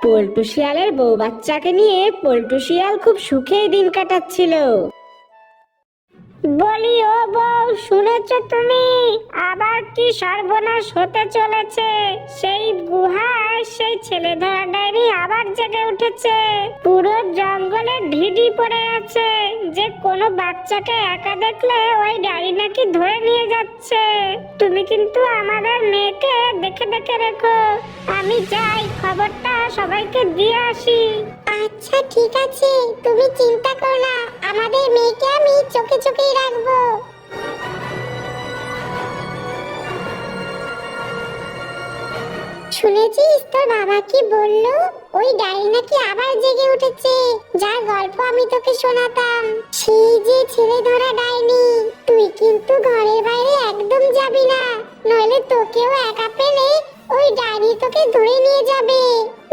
পল্টু শিয়ালের বউ বাচ্চাকে নিয়ে পল্টু শিয়াল খুব সুখেই দিন কাটাচ্ছিল। বলি ও বউ, শুনেছ তুমি? আবার কি সর্বনাশ হতে চলেছে? সেই গুহায় সেই ছেলে ধরা ডাইনি আবার জেগে উঠেছে। পুরো জঙ্গলে ঢিঢি পড়ে আছে যে কোনো বাচ্চাকে একা দেখলে ওই ডাইনি নাকি ধরে নিয়ে যাচ্ছে। তুমি কিন্তু আমাদের মেয়েকে দেখে দেখে রেখো। আমি যাই খবরটা সবাইকে দিয়ে আসি। আচ্ছা ঠিক আছে, তুমি চিন্তা করো না, আমাদের মেয়েকে আমি চোখে চোখেই রাখবো। শুনেছিস তোর বাবা কি বললো? ওই ডাইনি নাকি আবার জেগে উঠেছে, যার গল্প আমি তোকে শোনাতাম। সেই যে ছেলে ধরা ডাইনি। তুই কিন্তু ঘরের বাইরে একদম যাবি না, নইলে তোকেও একা পেলে ওই ডাইনি তোকে ধরে নিয়ে যাবে।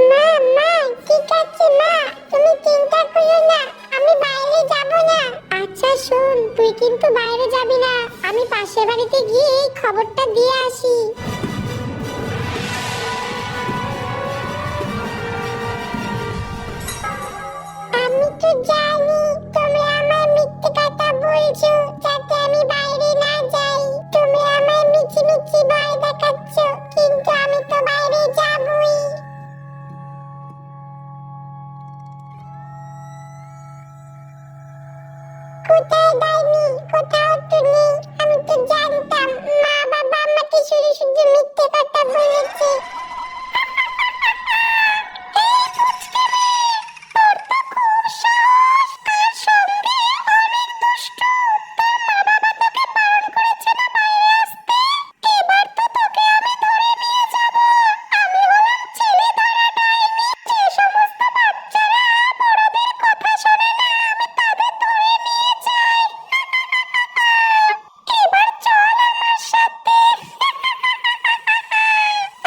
মা মা ঠিক আছে মা, তুমি চিন্তা করো না, আমি বাইরে যাব না। আচ্ছা শোন, তুই কিন্তু বাইরে যাবি না, আমি পাশের বাড়িতে গিয়ে এই খবরটা দিয়ে আসি। আমি তো জানি তুমি আমার মিথ্যে কথা বলছো যাতে আমি বাইরে না যাই। তুমি আমার মিছি মিছি ভয় দেখাচ্ছ, কিন্তু আমি তো বাইরে যাবই। কোথায় ডাইনি? কোথাও তো নেই। আমি তো জানতাম মা বাবা আমাকে শুধু শুধু মিথ্যে কথা বলেছে।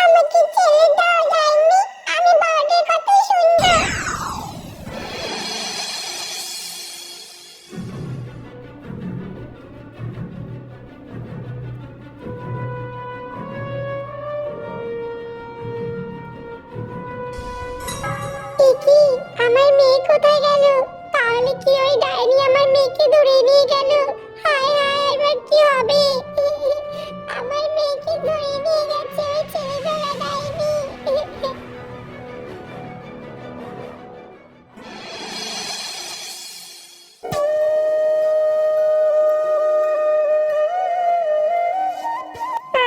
আমাকে ছেড়ে দাও ডাইনি, আমি বড়দের কথা শুনবো। কি আমার মেয়ে কোথায় গেল? তাহলে কি ওই ডাইনি আমার মেয়েকে ধরে নিয়ে গেল? হায় হায়, এবার কি হবে? আমার মেয়েকে ধরে নিয়ে গেছে ওই ছেলে ধরা ডাইনি।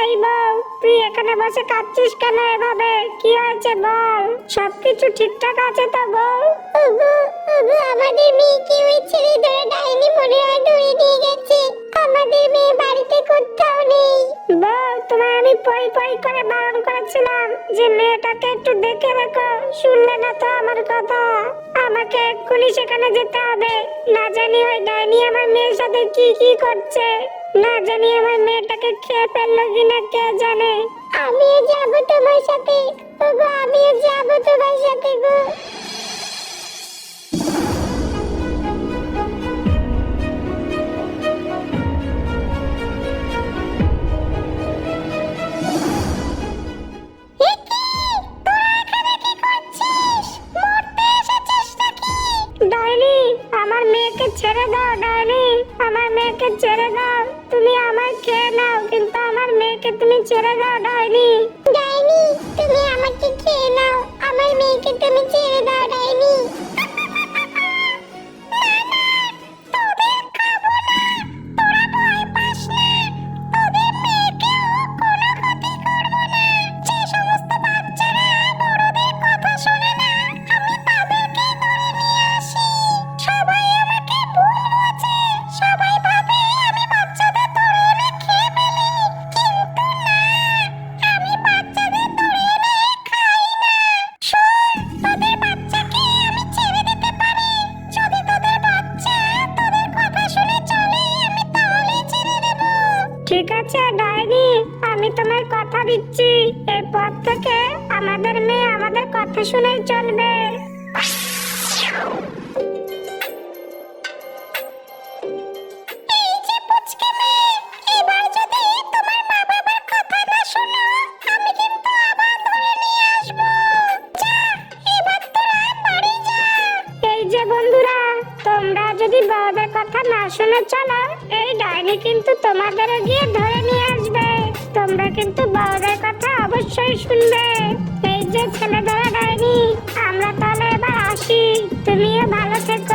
এই বউ, তুই এখানে বসে কাঁদছিস কেন এভাবে? কি হয়েছে বল? সবকিছু ঠিকঠাক আছে তো বউ? ওগো ওগো, আমাদের মেয়েকে ওই ছেলে ধরে ডাইনি মনে হয় ধরে নিয়ে গেছে। আমাদের মেয়ে বাড়িতে কোথাও নেই। বউ, তোমায় আমি পই পই করে বারণ করেছিলাম যে মেয়েটাকে একটু দেখে রাখো, শুনলে না তো আমার কথা। আমাকে এক্ষুনি সেখানে যেতে হবে, না জানি ওই ডাইনি আমার মেয়ের সাথে কি কি করছে, না জানি আমার মেয়েটাকে খেয়ে ফেললো কিনা কে জানে। আমিও যাব তোমার সাথে। ওগো আমিও যাব তোমার সাথে গো। ডাইনি, আমার মেয়েকে ছেড়ে দাও। ডাইনি, আমার মেয়েকে ছেড়ে দাও। তুমি আমায় খেয়ে নাও, কিন্তু আমার মেয়েকে তুমি ছেড়ে দাও। ডাইনি ডাইনি, তুমি আমাকে খেয়ে নাও, আমার মেয়েকে তুমি ছেড়ে দাও। ডাইনি ঠিক আছে ডাইনি, আমি তোমায় কথা দিচ্ছি, এরপর থেকে আমাদের মেয়ে আমাদের কথা শুনেই চলবে। এবার যে বন্ধুরা, তোমরা যদি বড়দের কথা না শুনে চলো, এই ডাইনি কিন্তু তোমাদের গিয়ে ধরে নিয়ে আসবে। তোমরা কিন্তু বড়দের কথা অবশ্যই শুনবে। এই যে ছেলে ধরা ডাইনি, আমরা তাহলে এবার আসি। তুমিও ভালো থেকো।